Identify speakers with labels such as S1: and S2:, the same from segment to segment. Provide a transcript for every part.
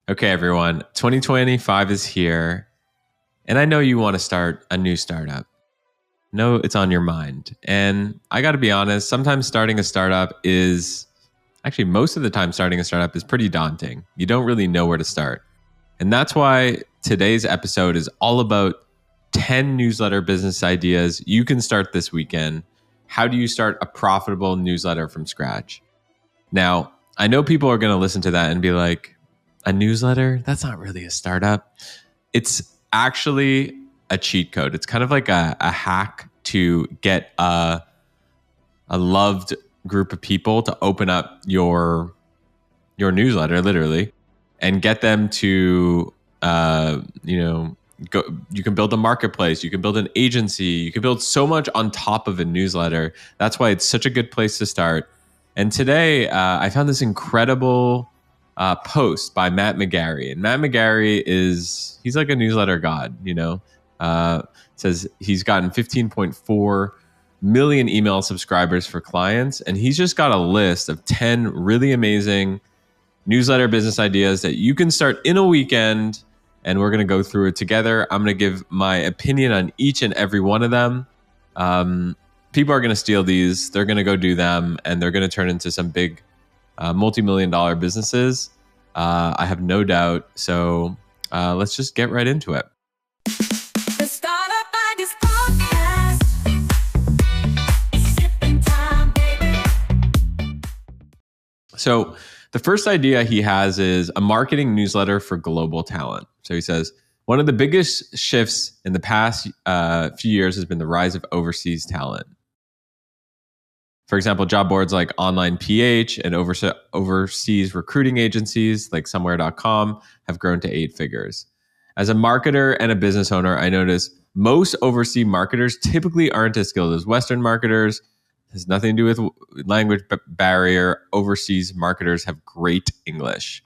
S1: Okay, everyone, 2025 is here, and I know you want to start a new startup. No, it's on your mind. And I got to be honest, sometimes starting a startup is actually most of the time starting a startup is pretty daunting. You don't really know where to start. And that's why today's episode is all about 10 newsletter business ideas you can start this weekend. How do you start a profitable newsletter from scratch? Now, I know people are going to listen to that and be like, a newsletter? That's not really a startup. It's actually a cheat code. It's kind of like a hack to get a loved group of people to open up your newsletter, literally, and get them to go. You can build a marketplace. You can build an agency. You can build so much on top of a newsletter. That's why it's such a good place to start. And today, I found this incredible post by Matt McGarry. And Matt McGarry he's like a newsletter god, says he's gotten 15.4 million email subscribers for clients. And he's just got a list of 10 really amazing newsletter business ideas that you can start in a weekend. And we're going to go through it together. I'm going to give my opinion on each and every one of them. People are going to steal these. They're going to go do them. And they're going to turn into some big multi-million-dollar businesses. I have no doubt. So let's just get right into it. The Startup Ideas Podcast. Sipping time, baby. So the first idea he has is a marketing newsletter for global talent. So he says, one of the biggest shifts in the past few years has been the rise of overseas talent. For example, job boards like Online PH and overseas recruiting agencies like Somewhere.com have grown to 8 figures. As a marketer and a business owner, I notice most overseas marketers typically aren't as skilled as Western marketers. It has nothing to do with language barrier. Overseas marketers have great English.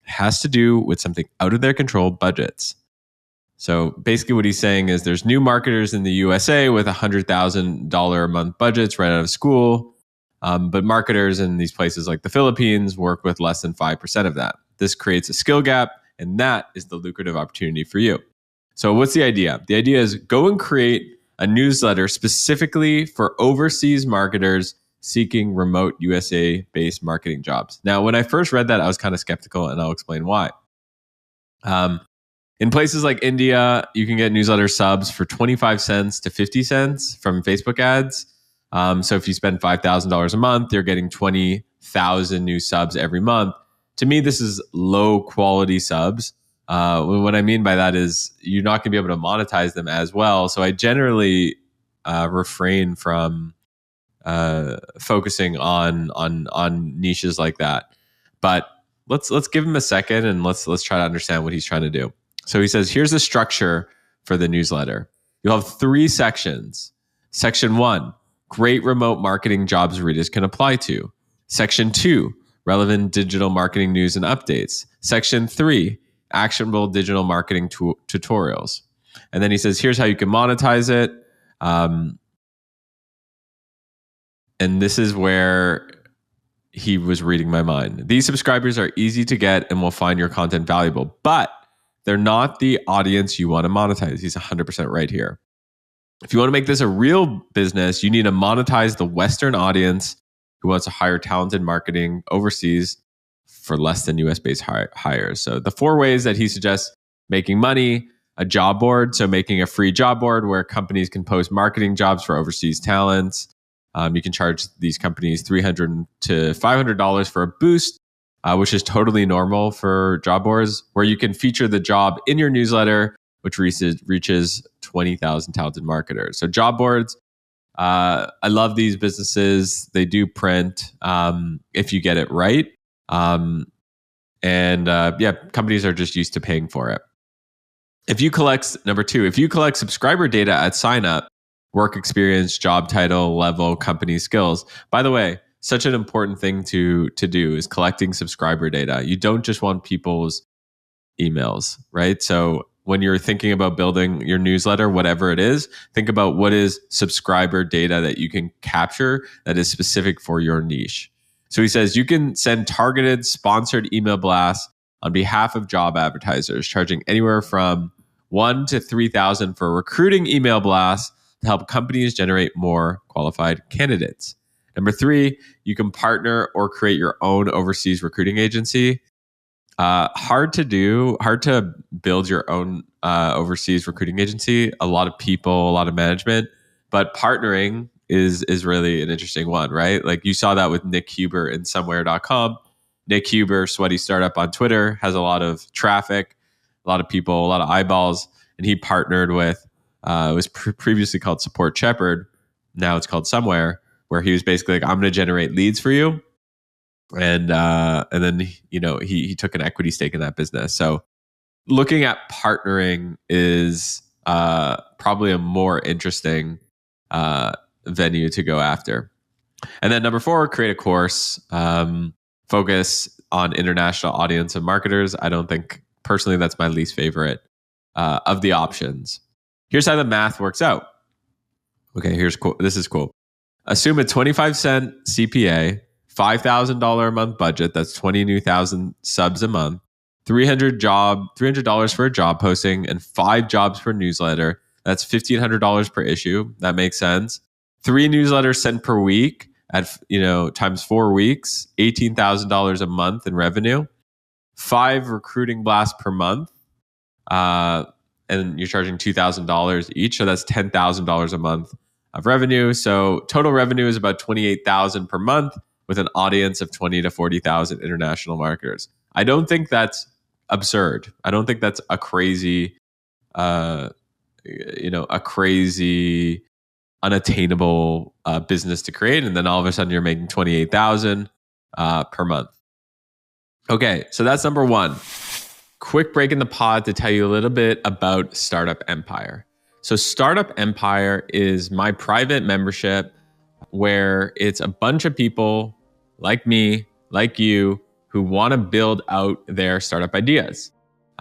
S1: It has to do with something out of their control, budgets. So basically what he's saying is there's new marketers in the USA with $100,000 a month budgets right out of school. But marketers in these places like the Philippines work with less than 5% of that. This creates a skill gap, and that is the lucrative opportunity for you. So what's the idea? The idea is go and create a newsletter specifically for overseas marketers seeking remote USA-based marketing jobs. Now, when I first read that, I was kind of skeptical, and I'll explain why. In places like India, you can get newsletter subs for 25 cents to 50 cents from Facebook ads. So if you spend $5,000 a month, you're getting 20,000 new subs every month. To me, this is low quality subs. What I mean by that is you're not going to be able to monetize them as well. So I generally refrain from focusing on niches like that. But let's give him a second and let's try to understand what he's trying to do. So he says, here's the structure for the newsletter. You'll have 3 sections. Section 1, great remote marketing jobs readers can apply to. Section 2, relevant digital marketing news and updates. Section 3, actionable digital marketing tutorials. And then he says, here's how you can monetize it. And this is where he was reading my mind. These subscribers are easy to get and will find your content valuable, but they're not the audience you want to monetize. He's 100% right here. If you want to make this a real business, you need to monetize the Western audience who wants to hire talented marketing overseas for less than US-based hires. So the 4 ways that he suggests making money: a job board, so making a free job board where companies can post marketing jobs for overseas talents. You can charge these companies $300 to $500 for a boost, which is totally normal for job boards, where you can feature the job in your newsletter, which reaches 20,000 talented marketers. So job boards, I love these businesses. They do print if you get it right. Companies are just used to paying for it. Number 2, if you collect subscriber data at sign up, work experience, job title, level, company skills. By the way, such an important thing to do is collecting subscriber data. You don't just want people's emails, right? So when you're thinking about building your newsletter, whatever it is, think about what is subscriber data that you can capture that is specific for your niche. So he says you can send targeted sponsored email blasts on behalf of job advertisers, charging anywhere from $1,000 to $3,000 for recruiting email blasts to help companies generate more qualified candidates. Number 3, you can partner or create your own overseas recruiting agency. Hard to build your own overseas recruiting agency. A lot of people, a lot of management, but partnering is really an interesting one, right? Like you saw that with Nick Huber in somewhere.com. Nick Huber, sweaty startup on Twitter, has a lot of traffic, a lot of people, a lot of eyeballs, and he partnered with, it was previously called Support Shepherd. Now it's called Somewhere, where he was basically like, I'm going to generate leads for you. And then, he took an equity stake in that business. So looking at partnering is probably a more interesting venue to go after. And then number 4, create a course. Focus on international audience and marketers. I don't think, personally, that's my least favorite of the options. Here's how the math works out. Okay, this is cool. Assume a 25-cent CPA, $5,000 a month budget. That's 20,000 subs a month. $300 for a job posting, and 5 jobs per newsletter. That's $1,500 per issue. That makes sense. 3 newsletters sent per week at times 4 weeks, $18,000 a month in revenue. 5 recruiting blasts per month, and you're charging $2,000 each, so that's $10,000 a month of revenue. So total revenue is about $28,000 per month with an audience of 20 to 40,000 international marketers. I don't think that's absurd. I don't think that's a crazy, unattainable business to create. And then all of a sudden you're making 28,000 per month. Okay, so that's number 1. Quick break in the pod to tell you a little bit about Startup Empire. So Startup Empire is my private membership where it's a bunch of people like me, like you, who want to build out their startup ideas.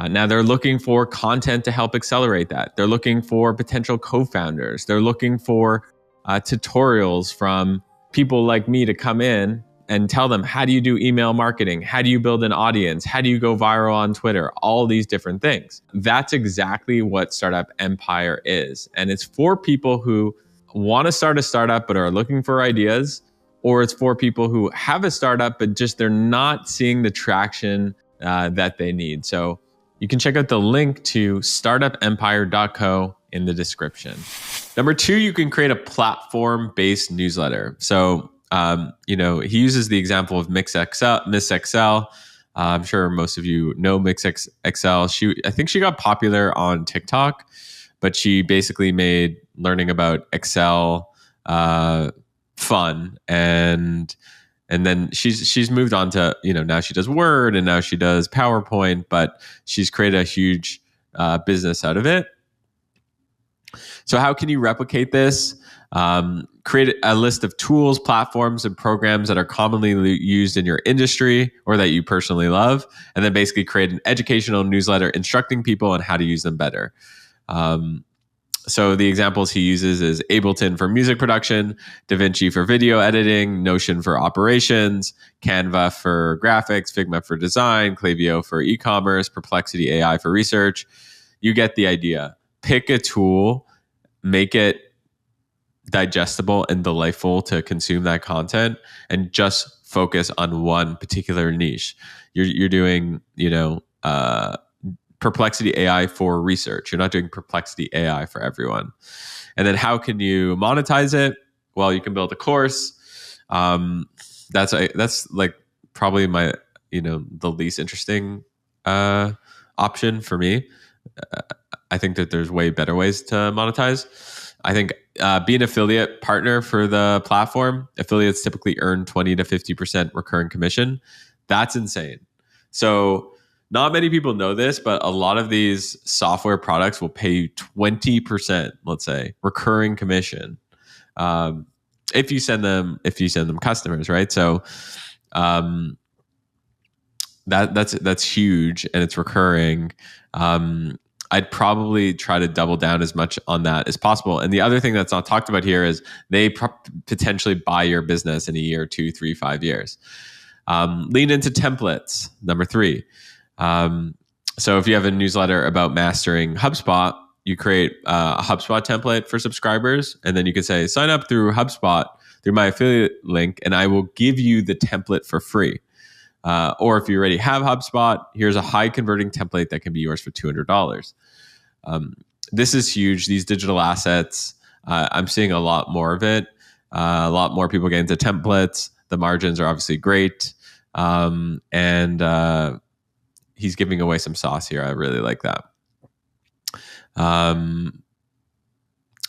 S1: Now they're looking for content to help accelerate that. They're looking for potential co-founders. They're looking for tutorials from people like me to come in and tell them, how do you do email marketing? How do you build an audience? How do you go viral on Twitter? All these different things. That's exactly what Startup Empire is. And it's for people who want to start a startup but are looking for ideas, or it's for people who have a startup but just they're not seeing the traction that they need. So you can check out the link to startupempire.co in the description. Number 2, you can create a platform-based newsletter. So he uses the example of Miss Excel. I'm sure most of you know Miss Excel. I think she got popular on TikTok, but she basically made learning about Excel fun, and then she's moved on to now she does Word and now she does PowerPoint, but she's created a huge business out of it. So how can you replicate this? Create a list of tools, platforms, and programs that are commonly used in your industry or that you personally love, and then basically create an educational newsletter instructing people on how to use them better. So the examples he uses is Ableton for music production, DaVinci for video editing, Notion for operations, Canva for graphics, Figma for design, Klaviyo for e-commerce, Perplexity AI for research. You get the idea. Pick a tool, make it digestible and delightful to consume that content, and just focus on one particular niche. You're doing, Perplexity AI for research. You're not doing Perplexity AI for everyone. And then how can you monetize it? Well, you can build a course. That's like probably my, the least interesting option for me. I think that there's way better ways to monetize. I think be an affiliate partner for the platform. Affiliates typically earn 20 to 50% recurring commission. That's insane. So not many people know this, but a lot of these software products will pay you 20%, let's say, recurring commission if you send them customers, right? So that's huge, and it's recurring. I'd probably try to double down as much on that as possible. And the other thing that's not talked about here is they potentially buy your business in a year, 2, 3, 5 years. Lean into templates. Number 3. So if you have a newsletter about mastering HubSpot, you create a HubSpot template for subscribers, and then you can say, sign up through HubSpot through my affiliate link, and I will give you the template for free. Or if you already have HubSpot, here's a high converting template that can be yours for $200. This is huge. These digital assets, I'm seeing a lot more of it. A lot more people get into templates. The margins are obviously great. And he's giving away some sauce here. I really like that.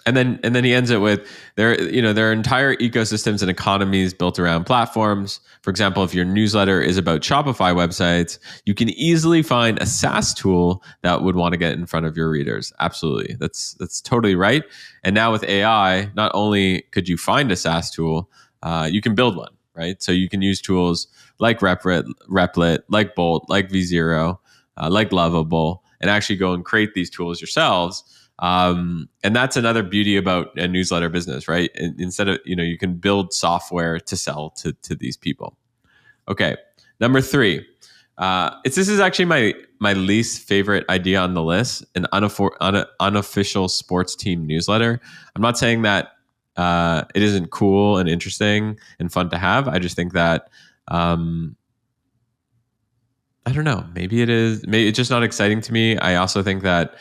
S1: And then he ends it with there are entire ecosystems and economies built around platforms. For example, if your newsletter is about Shopify websites, you can easily find a SaaS tool that would want to get in front of your readers. Absolutely. That's totally right. And now with AI, not only could you find a SaaS tool, you can build one, right? So you can use tools like Replit, like Bolt, like V0, like Lovable, and actually go and create these tools yourselves. And that's another beauty about a newsletter business, right? Instead of, you can build software to sell to these people. Okay. Number 3, this is actually my least favorite idea on the list, an unofficial sports team newsletter. I'm not saying that, it isn't cool and interesting and fun to have. I just think that, I don't know, maybe it is, maybe it's just not exciting to me. I also think that,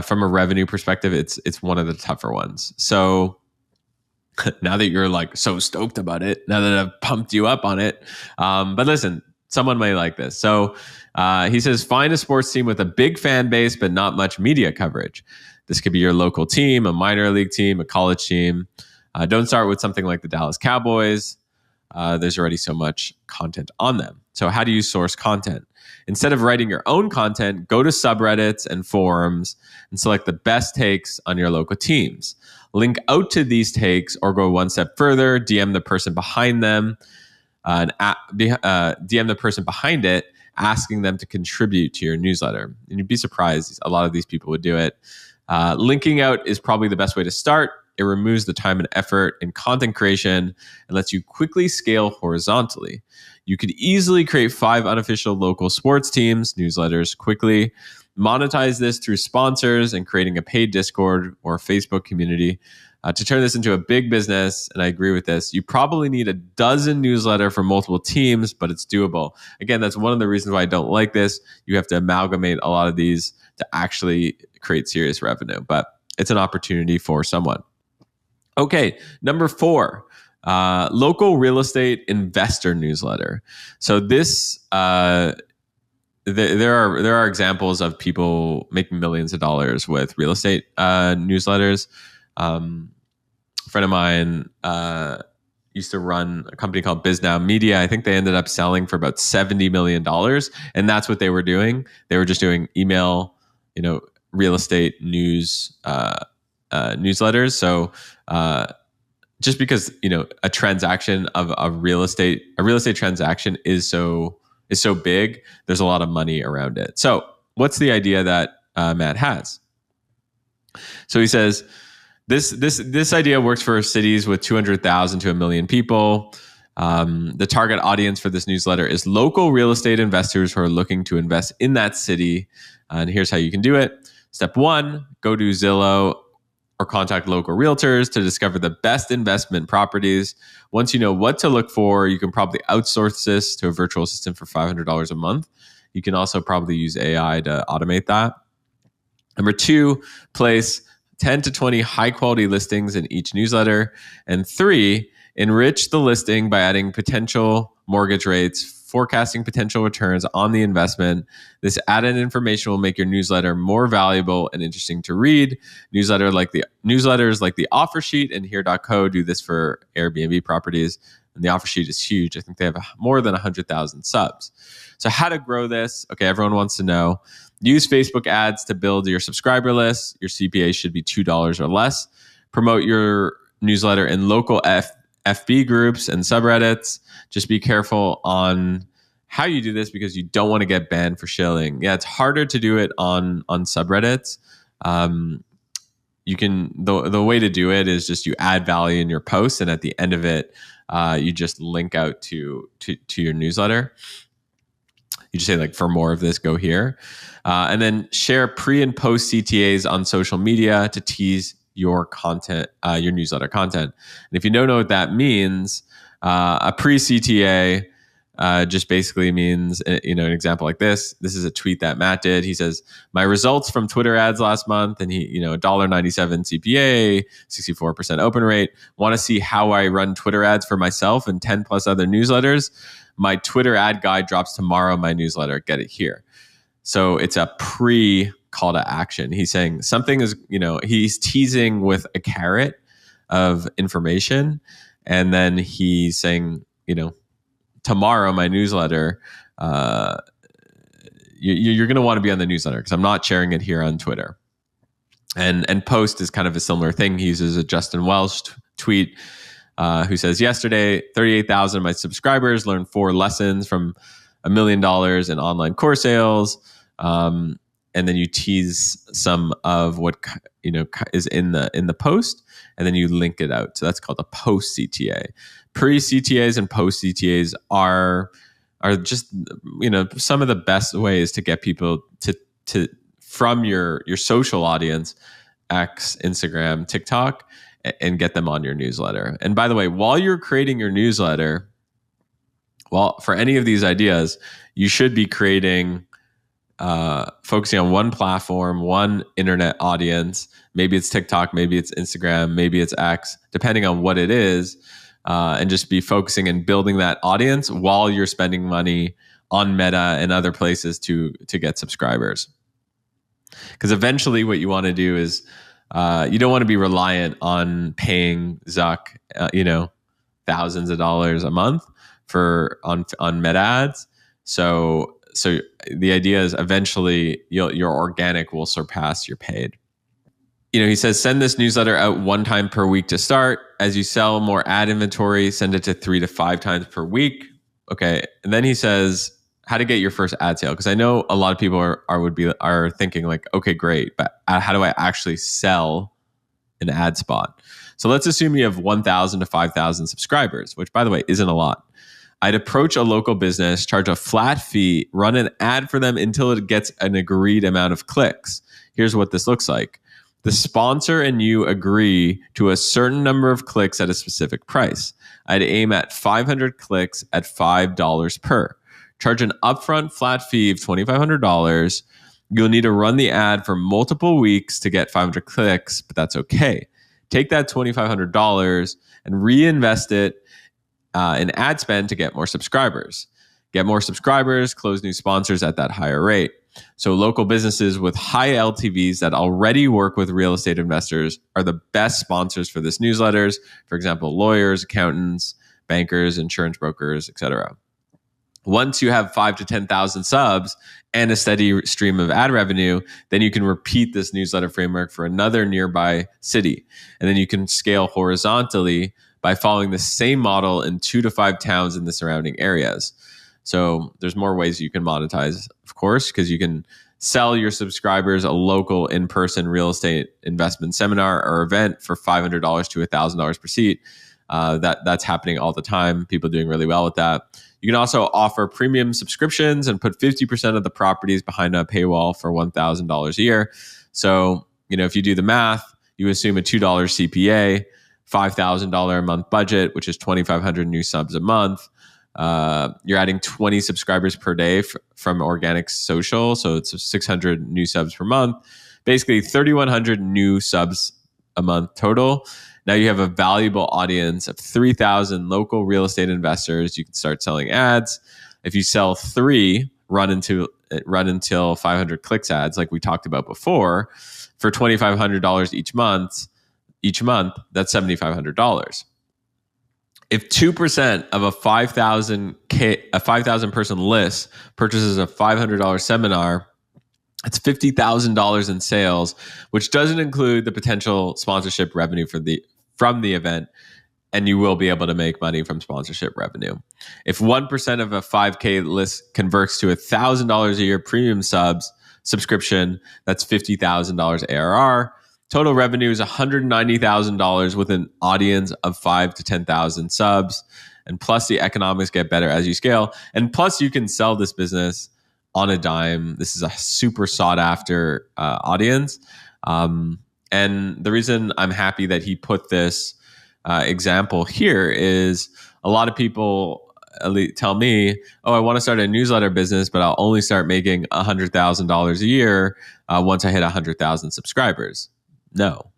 S1: from a revenue perspective, it's one of the tougher ones. So now that you're like so stoked about it, now that I've pumped you up on it, but listen, someone may like this. So he says, find a sports team with a big fan base but not much media coverage. This could be your local team, a minor league team, a college team. Don't start with something like the Dallas Cowboys. There's already so much content on them. So how do you source content? Instead of writing your own content, go to subreddits and forums and select the best takes on your local teams. Link out to these takes or go one step further, DM the person behind them, DM the person behind it, asking them to contribute to your newsletter. And you'd be surprised, a lot of these people would do it. Linking out is probably the best way to start. It removes the time and effort in content creation and lets you quickly scale horizontally. You could easily create 5 unofficial local sports teams, newsletters quickly, monetize this through sponsors and creating a paid Discord or Facebook community. To turn this into a big business, and I agree with this, you probably need a dozen newsletter for multiple teams, but it's doable. Again, that's one of the reasons why I don't like this. You have to amalgamate a lot of these to actually create serious revenue, but it's an opportunity for someone. Okay, number 4, local real estate investor newsletter. So this, there are examples of people making millions of dollars with real estate newsletters. A friend of mine used to run a company called BizNow Media. I think they ended up selling for about $70 million, and that's what they were doing. They were just doing email, real estate news newsletters. So just because a transaction of a real estate transaction is so big, there's a lot of money around it. So what's the idea that Matt has? So he says this idea works for cities with 200,000 to 1 million people. The target audience for this newsletter is local real estate investors who are looking to invest in that city. And here's how you can do it. Step 1, go to Zillow or contact local realtors to discover the best investment properties. Once you know what to look for, you can probably outsource this to a virtual assistant for $500 a month. You can also probably use AI to automate that. Number 2, place 10 to 20 high quality listings in each newsletter. And 3, enrich the listing by adding potential mortgage rates, forecasting potential returns on the investment. This added information will make your newsletter more valuable and interesting to read. Newsletters like the Offer Sheet and Here.co do this for Airbnb properties. And the Offer Sheet is huge. I think they have more than 100,000 subs. So how to grow this? Okay, everyone wants to know. Use Facebook ads to build your subscriber list. Your CPA should be $2 or less. Promote your newsletter in local FB groups and subreddits. Just be careful on how you do this because you don't want to get banned for shilling. Yeah, it's harder to do it on subreddits. You can the way to do it is just you add value in your post, and at the end of it, you just link out to your newsletter. You just say like, for more of this, go here. And then share pre and post CTAs on social media to tease your content, your newsletter content. And if you don't know what that means, a pre-CTA just basically means, an example like this. This is a tweet that Matt did. He says, my results from Twitter ads last month, and he, $1.97 CPA, 64% open rate. Want to see how I run Twitter ads for myself and 10 plus other newsletters? My Twitter ad guide drops tomorrow in my newsletter. Get it here. So it's a pre call to action. He's saying something is, he's teasing with a carrot of information. And then he's saying, tomorrow, my newsletter, you're going to want to be on the newsletter because I'm not sharing it here on Twitter. And post is kind of a similar thing. He uses a Justin Welsh tweet who says, yesterday, 38,000 of my subscribers learned 4 lessons from $1 million in online course sales. And then you tease some of what is in the post, and then you link it out. So that's called a post CTA. Pre CTAs and post CTAs are just some of the best ways to get people to from your social audience, X, Instagram, TikTok, and get them on your newsletter. And by the way, while you're creating your newsletter, for any of these ideas, you should be creating. Focusing on one platform, one internet audience. Maybe it's TikTok, maybe it's Instagram, maybe it's X, depending on what it is, and just be focusing and building that audience while you're spending money on Meta and other places to get subscribers. Because eventually what you want to do is you don't want to be reliant on paying Zuck, thousands of dollars a month on Meta ads. So the idea is eventually your organic will surpass your paid. He says, send this newsletter out 1 time per week to start. As you sell more ad inventory, send it to 3 to 5 times per week. Okay. And then he says how to get your first ad sale. Because I know a lot of people are thinking like, okay, great, but how do I actually sell an ad spot? So let's assume you have 1,000 to 5,000 subscribers, which by the way, isn't a lot. I'd approach a local business, charge a flat fee, run an ad for them until it gets an agreed amount of clicks. Here's what this looks like. The sponsor and you agree to a certain number of clicks at a specific price. I'd aim at 500 clicks at $5 per. Charge an upfront flat fee of $2,500. You'll need to run the ad for multiple weeks to get 500 clicks, but that's okay. Take that $2,500 and reinvest it in ad spend to get more subscribers. Get more subscribers, close new sponsors at that higher rate. So local businesses with high LTVs that already work with real estate investors are the best sponsors for this newsletters. For example, lawyers, accountants, bankers, insurance brokers, etc. Once you have 5 to 10,000 subs and a steady stream of ad revenue, then you can repeat this newsletter framework for another nearby city. And then you can scale horizontally by following the same model in 2 to 5 towns in the surrounding areas. So there's more ways you can monetize, of course, because you can sell your subscribers a local in-person real estate investment seminar or event for $500 to $1,000 per seat. That's happening all the time. People doing really well with that. You can also offer premium subscriptions and put 50% of the properties behind a paywall for $1,000 a year. So, if you do the math, you assume a $2 CPA, $5,000 a month budget, which is 2,500 new subs a month. You're adding 20 subscribers per day from organic social. So it's 600 new subs per month, basically 3,100 new subs a month total. Now you have a valuable audience of 3,000 local real estate investors. You can start selling ads. If you sell 3, run until 500 clicks ads, like we talked about before, for $2,500 each month, that's $7,500. If 2% of a 5,000 person list purchases a $500 seminar, that's $50,000 in sales, which doesn't include the potential sponsorship revenue from the event, and you will be able to make money from sponsorship revenue. If 1% of a 5K list converts to $1,000 a year premium subscription, that's $50,000 ARR. Total revenue is $190,000 with an audience of 5 to 10,000 subs. And plus the economics get better as you scale. And plus you can sell this business on a dime. This is a super sought after audience. And the reason I'm happy that he put this example here is a lot of people tell me, oh, I want to start a newsletter business, but I'll only start making $100,000 a year once I hit 100,000 subscribers. No,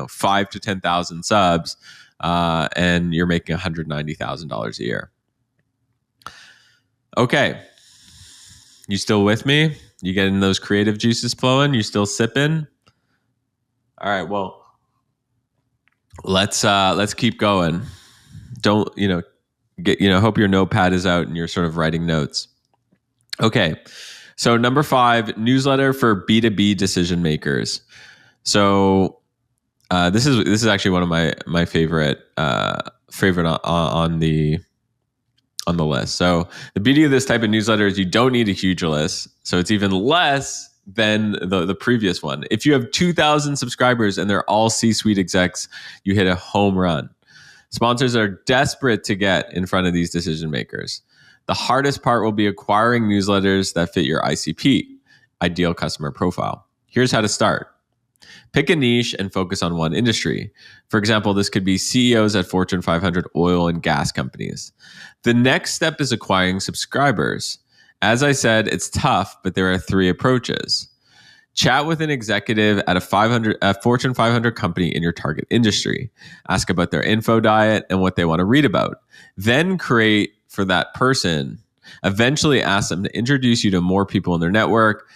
S1: 5 to 10,000 subs, and you're making $190,000 a year. Okay. You still with me? You getting those creative juices flowing? You still sipping? All right, well, let's keep going. Don't, hope your notepad is out and you're sort of writing notes. Okay. So number 5, newsletter for B2B decision makers. So this is actually one of my favorite on the list. So the beauty of this type of newsletter is you don't need a huge list. So it's even less than the previous one. If you have 2,000 subscribers and they're all C-suite execs, you hit a home run. Sponsors are desperate to get in front of these decision makers. The hardest part will be acquiring newsletters that fit your ICP, ideal customer profile. Here's how to start. Pick a niche and focus on one industry. For example, this could be CEOs at Fortune 500 oil and gas companies. The next step is acquiring subscribers. As I said, it's tough, but there are 3 approaches. Chat with an executive at a Fortune 500 company in your target industry. Ask about their info diet and what they want to read about. Then create for that person. Eventually ask them to introduce you to more people in their network.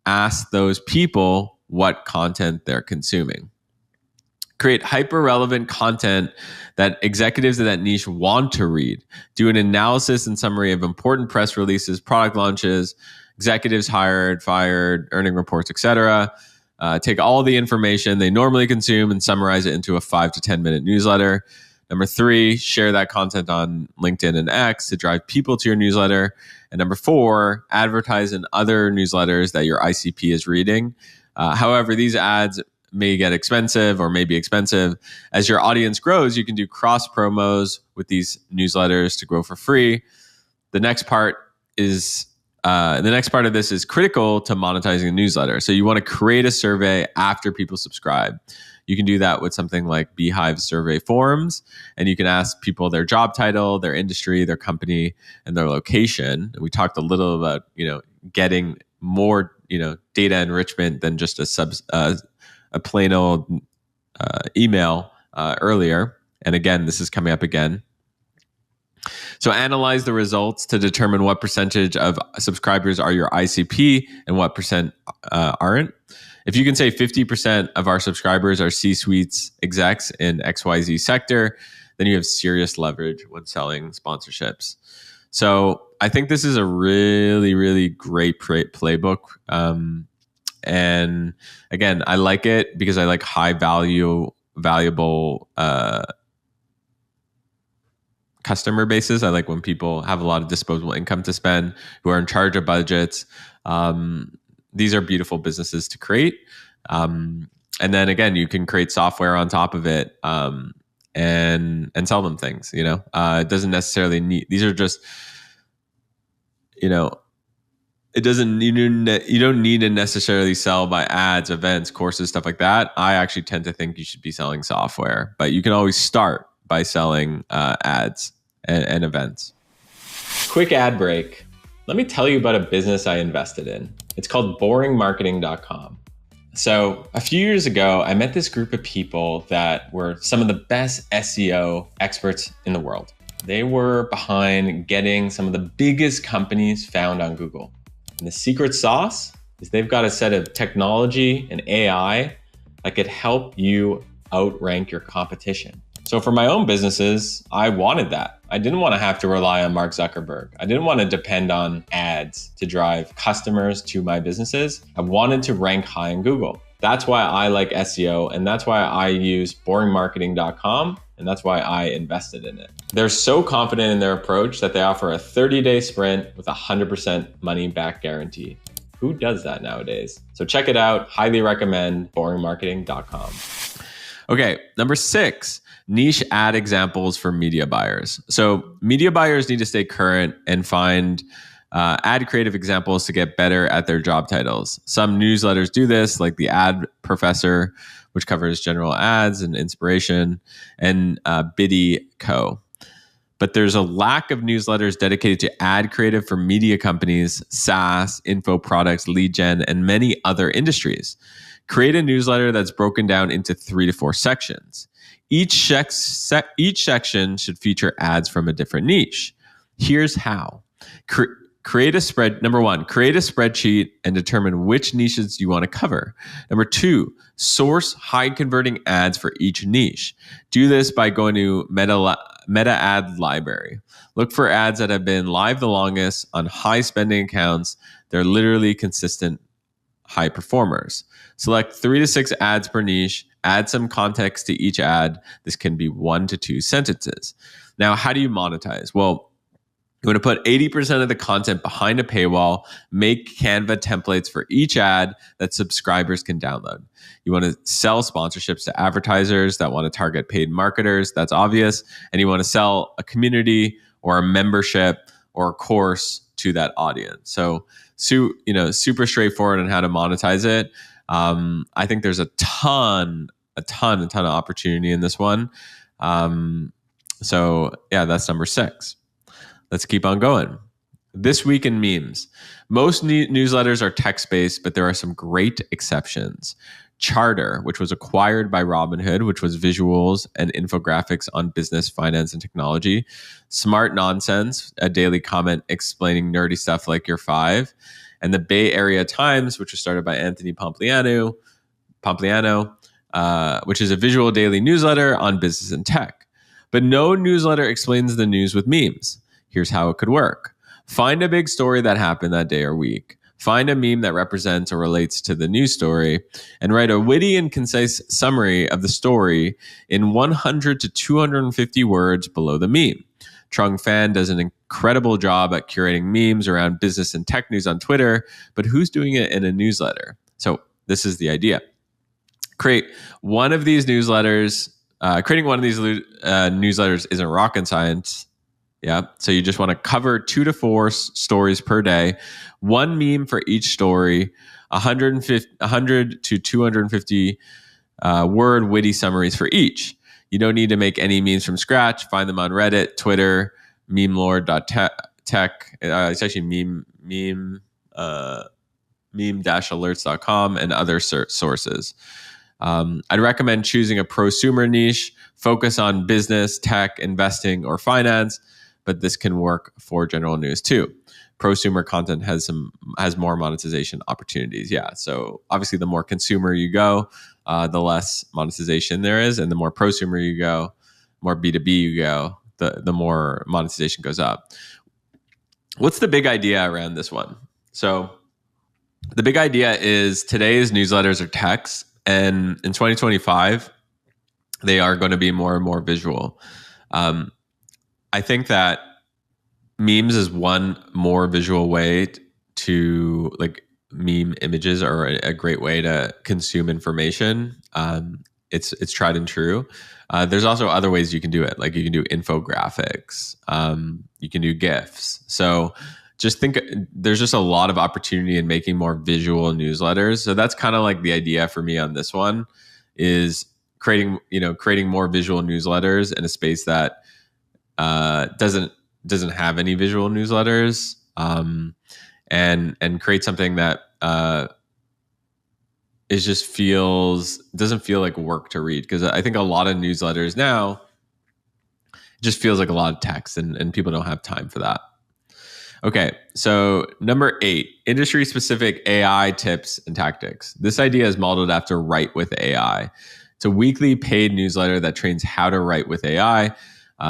S1: Ask those people what content they're consuming. Create hyper-relevant content that executives in that niche want to read. Do an analysis and summary of important press releases, product launches, executives hired, fired, earning reports, etc. Take all the information they normally consume and summarize it into a 5 to 10 minute newsletter. Number 3, share that content on LinkedIn and X to drive people to your newsletter. And number 4, advertise in other newsletters that your ICP is reading. However, these ads may get expensive or may be expensive. As your audience grows, you can do cross promos with these newsletters to grow for free. The next part of this is critical to monetizing a newsletter. So you want to create a survey after people subscribe. You can do that with something like Beehive survey forms, and you can ask people their job title, their industry, their company, and their location. And we talked a little about, getting more, data enrichment than just a plain old email earlier. And again, this is coming up again. So analyze the results to determine what percentage of subscribers are your ICP and what percent aren't. If you can say 50% of our subscribers are C-suites execs in XYZ sector, then you have serious leverage when selling sponsorships. So I think this is a really, really great playbook. And again, I like it because I like valuable customer bases. I like when people have a lot of disposable income to spend, who are in charge of budgets. These are beautiful businesses to create. And then again, you can create software on top of it and sell them things. It doesn't necessarily need. These are just, it doesn't. You don't need to necessarily sell by ads, events, courses, stuff like that. I actually tend to think you should be selling software, but you can always start by selling ads and events. Quick ad break. Let me tell you about a business I invested in. It's called boringmarketing.com. So a few years ago, I met this group of people that were some of the best SEO experts in the world. They were behind getting some of the biggest companies found on Google. And the secret sauce is they've got a set of technology and AI that could help you outrank your competition. So for my own businesses, I wanted that. I didn't want to have to rely on Mark Zuckerberg. I didn't want to depend on ads to drive customers to my businesses. I wanted to rank high in Google. That's why I like SEO, and that's why I use boringmarketing.com, and that's why I invested in it. They're so confident in their approach that they offer a 30-day sprint with a 100% money back guarantee. Who does that nowadays? So check it out. Highly recommend boringmarketing.com. Okay, number 6. Niche ad examples for media buyers. So media buyers need to stay current and find Add creative examples to get better at their job titles. Some newsletters do this, like the Ad Professor, which covers general ads and inspiration, and Biddy Co. But there's a lack of newsletters dedicated to ad creative for media companies, SaaS, info products, lead gen, and many other industries. Create a newsletter that's broken down into 3 to 4 sections. Each section should feature ads from a different niche. Here's how. Create a spreadsheet and determine which niches you want to cover. Number 2, source high converting ads for each niche. Do this by going to Meta Ad Library. Look for ads that have been live the longest on high spending accounts. They're literally consistent high performers. Select 3 to 6 ads per niche. Add some context to each ad. This can be 1 to 2 sentences. Now, how do you monetize? Well, you want to put 80% of the content behind a paywall, make Canva templates for each ad that subscribers can download. You want to sell sponsorships to advertisers that want to target paid marketers. That's obvious. And you want to sell a community or a membership or a course to that audience. So, super straightforward on how to monetize it. I think there's a ton of opportunity in this one. So yeah, that's number 6. Let's keep on going. This week in memes. Most newsletters are text-based, but there are some great exceptions. Charter, which was acquired by Robinhood, which was visuals and infographics on business, finance, and technology. Smart Nonsense, a daily comment explaining nerdy stuff like you're 5. And the Bay Area Times, which was started by Anthony Pompliano, which is a visual daily newsletter on business and tech. But no newsletter explains the news with memes. Here's how it could work. Find a big story that happened that day or week. Find a meme that represents or relates to the news story and write a witty and concise summary of the story in 100 to 250 words below the meme. Trung Fan does an incredible job at curating memes around business and tech news on Twitter, but who's doing it in a newsletter? So this is the idea. Creating one of these newsletters isn't rocket science. Yeah. So you just want to cover 2 to 4 stories per day, 1 meme for each story, 100 to 250 word witty summaries for each. You don't need to make any memes from scratch. Find them on Reddit, Twitter, memelord.tech. It's actually meme-alerts.com and other sources. I'd recommend choosing a prosumer niche, focus on business, tech, investing, or finance, but this can work for general news too. Prosumer content has more monetization opportunities. Yeah, so obviously the more consumer you go, the less monetization there is, and the more prosumer you go, more B2B you go, the more monetization goes up. What's the big idea around this one? So the big idea is today's newsletters are text, and in 2025, they are going to be more and more visual. I think that memes is one more visual way to meme images are a great way to consume information. It's tried and true. There's also other ways you can do it. Like you can do infographics. You can do GIFs. So just think there's just a lot of opportunity in making more visual newsletters. So that's kind of like the idea for me on this one is creating more visual newsletters in a space that doesn't have any visual newsletters, and create something that doesn't feel like work to read, because I think a lot of newsletters now just feels like a lot of text, and people don't have time for that. Okay, so number 8, industry specific AI tips and tactics. This idea is modeled after Write with AI. It's a weekly paid newsletter that trains how to write with AI.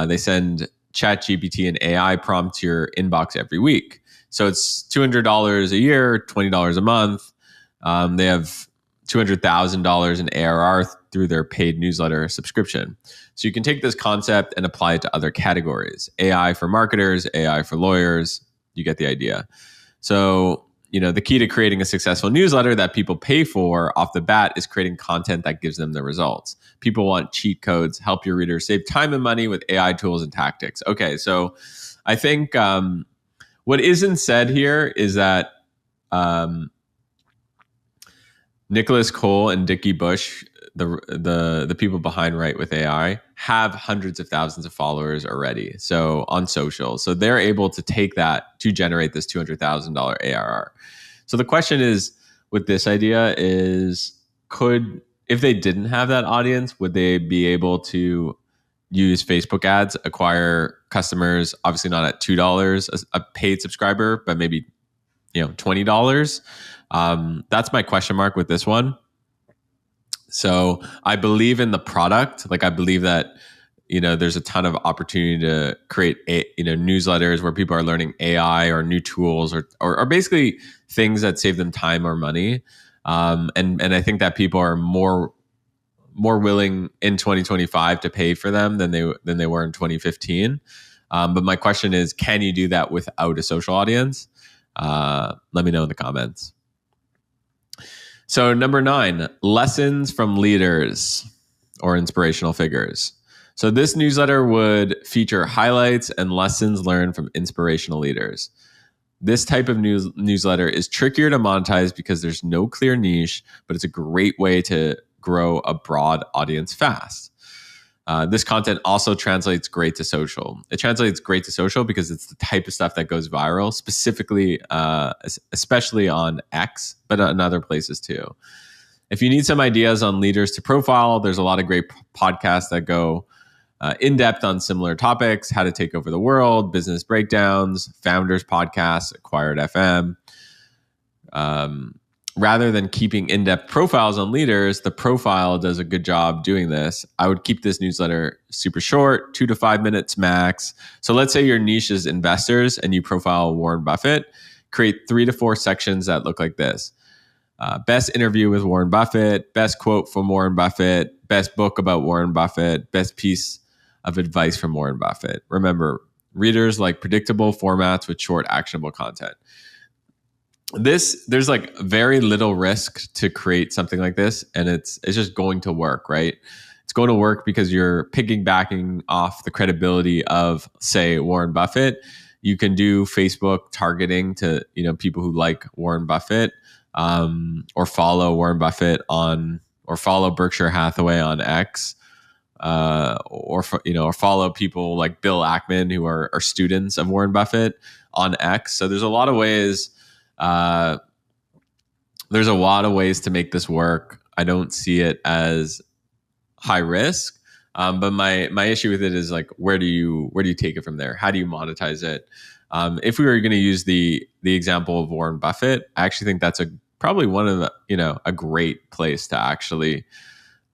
S1: They send ChatGPT and AI prompt to your inbox every week. So it's $200 a year, $20 a month. They have $200,000 in ARR through their paid newsletter subscription. So you can take this concept and apply it to other categories. AI for marketers, AI for lawyers. You get the idea. So, the key to creating a successful newsletter that people pay for off the bat is creating content that gives them the results. People want cheat codes, help your readers save time and money with AI tools and tactics. Okay, so I think What isn't said here is that Nicholas Cole and Dickie Bush, the people behind Write with AI, have hundreds of thousands of followers already. So on social, so they're able to take that to generate this $200,000 ARR. So the question is, with this idea, is if they didn't have that audience, would they be able to use Facebook ads, acquire customers? Obviously not at $2 a paid subscriber, but maybe $20. That's my question mark with this one. So I believe in the product. Like I believe that there's a ton of opportunity to create newsletters where people are learning AI or new tools or basically things that save them time or money. And I think that people are more willing in 2025 to pay for them than they were in 2015. But my question is, can you do that without a social audience? Let me know in the comments. So number 9, lessons from leaders or inspirational figures. So this newsletter would feature highlights and lessons learned from inspirational leaders. This type of newsletter is trickier to monetize because there's no clear niche, but it's a great way to grow a broad audience fast. This content also translates great to social. It translates great to social because it's the type of stuff that goes viral, specifically, especially on X, but in other places too. If you need some ideas on leaders to profile, there's a lot of great podcasts that go in depth on similar topics: How to Take Over the World, Business Breakdowns, Founders Podcast, Acquired FM. Rather than keeping in-depth profiles on leaders, the profile does a good job doing this. I would keep this newsletter super short, 2 to 5 minutes max. So let's say your niche is investors and you profile Warren Buffett. Create 3 to 4 sections that look like this. Best interview with Warren Buffett, best quote from Warren Buffett, best book about Warren Buffett, best piece of advice from Warren Buffett. Remember, readers like predictable formats with short, actionable content. There's like very little risk to create something like this, and it's just going to work, right? It's going to work because you're piggybacking off the credibility of, say, Warren Buffett. You can do Facebook targeting to people who like Warren Buffett, or follow Warren Buffett or follow Berkshire Hathaway on X, or follow people like Bill Ackman who are students of Warren Buffett on X. So there's a lot of ways. There's a lot of ways to make this work. I don't see it as high risk, but my issue with it is like, where do you take it from there? How do you monetize it? If we were going to use the example of Warren Buffett, I actually think that's probably one of the a great place to actually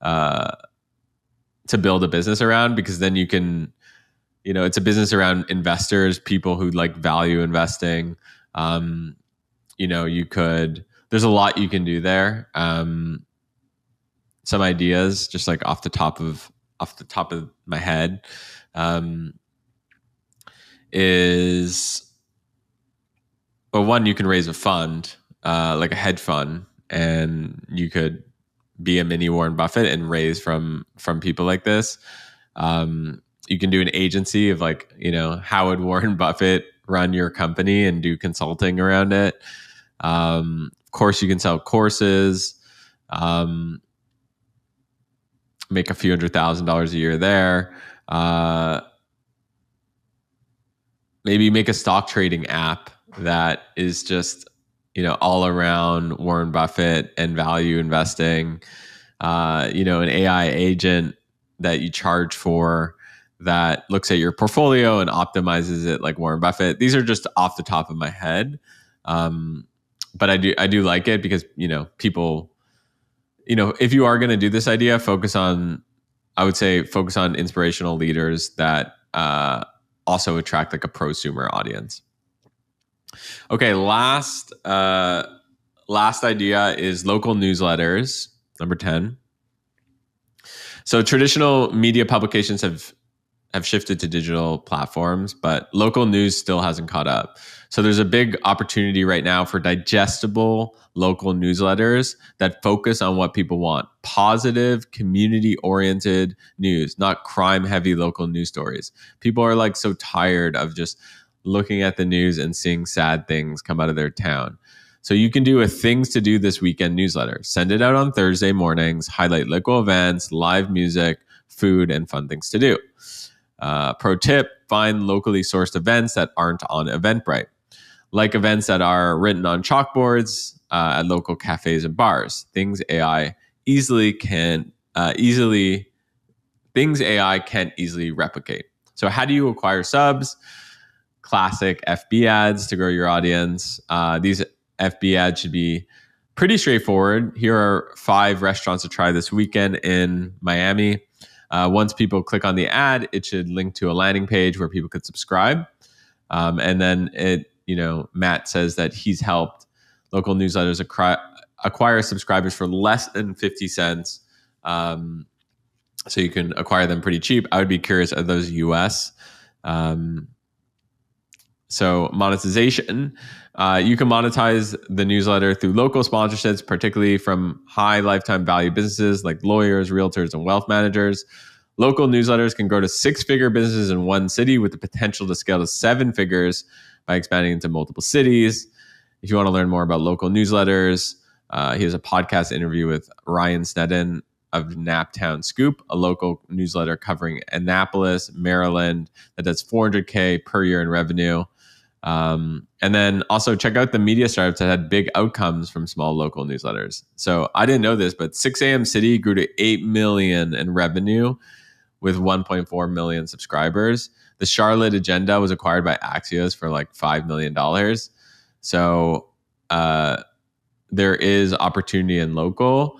S1: to build a business around, because then you can it's a business around investors, people who like value investing. There's a lot you can do there. Some ideas just like off the top of my head is, well, one, you can raise a fund, like a hedge fund, and you could be a mini Warren Buffett and raise from people like this. You can do an agency of like, how would Warren Buffett run your company and do consulting around it. Of course, you can sell courses, make a few $100,000 a year there. Maybe make a stock trading app that is just, all around Warren Buffett and value investing. An AI agent that you charge for that looks at your portfolio and optimizes it like Warren Buffett. These are just off the top of my head. But I do like it because, people, if you are going to do this idea, focus on inspirational leaders that also attract like a prosumer audience. Okay, last idea is local newsletters, number 10. So traditional media publications have shifted to digital platforms, but local news still hasn't caught up. So there's a big opportunity right now for digestible local newsletters that focus on what people want: positive, community-oriented news, not crime-heavy local news stories. People are like so tired of just looking at the news and seeing sad things come out of their town. So you can do a things to do this weekend newsletter. Send it out on Thursday mornings, highlight local events, live music, food, and fun things to do. Pro tip, find locally sourced events that aren't on Eventbrite, like events that are written on chalkboards at local cafes and bars. Things AI can't easily replicate. So how do you acquire subs? Classic FB ads to grow your audience. These FB ads should be pretty straightforward. Here are 5 restaurants to try this weekend in Miami. Once people click on the ad, it should link to a landing page where people could subscribe. And then Matt says that he's helped local newsletters acquire subscribers for less than 50 cents. So you can acquire them pretty cheap. I would be curious, are those US? So monetization, you can monetize the newsletter through local sponsorships, particularly from high lifetime value businesses like lawyers, realtors, and wealth managers. Local newsletters can grow to 6-figure businesses in one city with the potential to scale to 7 figures by expanding into multiple cities. If you want to learn more about local newsletters, here's a podcast interview with Ryan Sneddon of Naptown Scoop, a local newsletter covering Annapolis, Maryland, that does $400K per year in revenue. And then also check out the media startups that had big outcomes from small local newsletters. So I didn't know this, but 6am City grew to 8 million in revenue with 1.4 million subscribers. The Charlotte Agenda was acquired by Axios for like $5 million. So there is opportunity in local.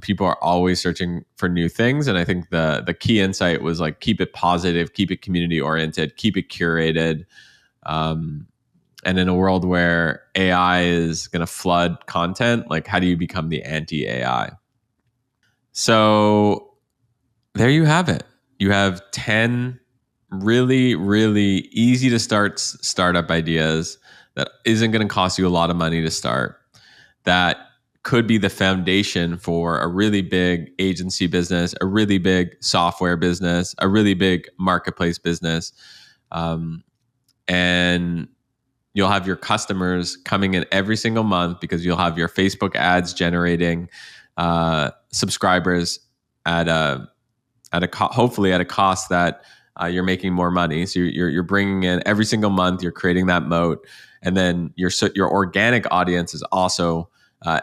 S1: People are always searching for new things. And I think the key insight was like, keep it positive, keep it community oriented, keep it curated. And in a world where AI is going to flood content, like how do you become the anti-AI? So there you have it. You have 10 really, really easy to start startup ideas that isn't going to cost you a lot of money to start, that could be the foundation for a really big agency business, a really big software business, a really big marketplace business. And you'll have your customers coming in every single month because you'll have your Facebook ads generating subscribers hopefully at a cost that you're making more money. So you're bringing in every single month, you're creating that moat, and then your organic audience is also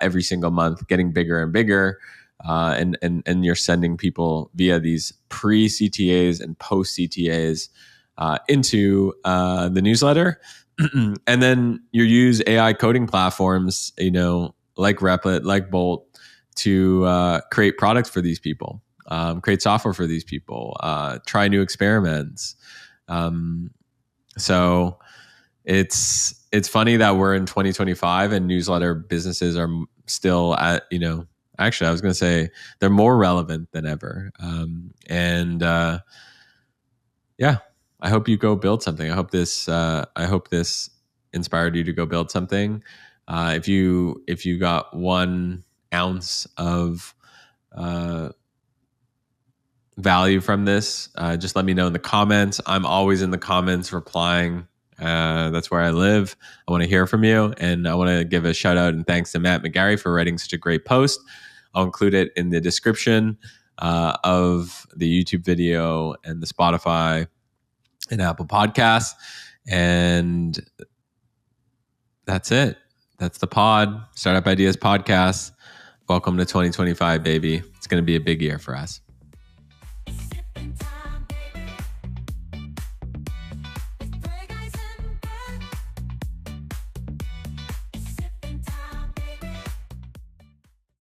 S1: every single month getting bigger and bigger, and you're sending people via these pre-CTAs and post-CTAs into the newsletter. And then you use AI coding platforms, like Replit, like Bolt, to create products for these people, create software for these people, try new experiments. So it's funny that we're in 2025 and newsletter businesses are still at, actually I was going to say they're more relevant than ever. Yeah, I hope you go build something. I hope this inspired you to go build something. If you got 1 ounce of value from this, just let me know in the comments. I'm always in the comments replying. That's where I live. I want to hear from you, and I want to give a shout out and thanks to Matt McGarry for writing such a great post. I'll include it in the description of the YouTube video and the Spotify and Apple Podcasts. And that's it. That's the pod, Startup Ideas Podcast. Welcome to 2025, baby. It's going to be a big year for us.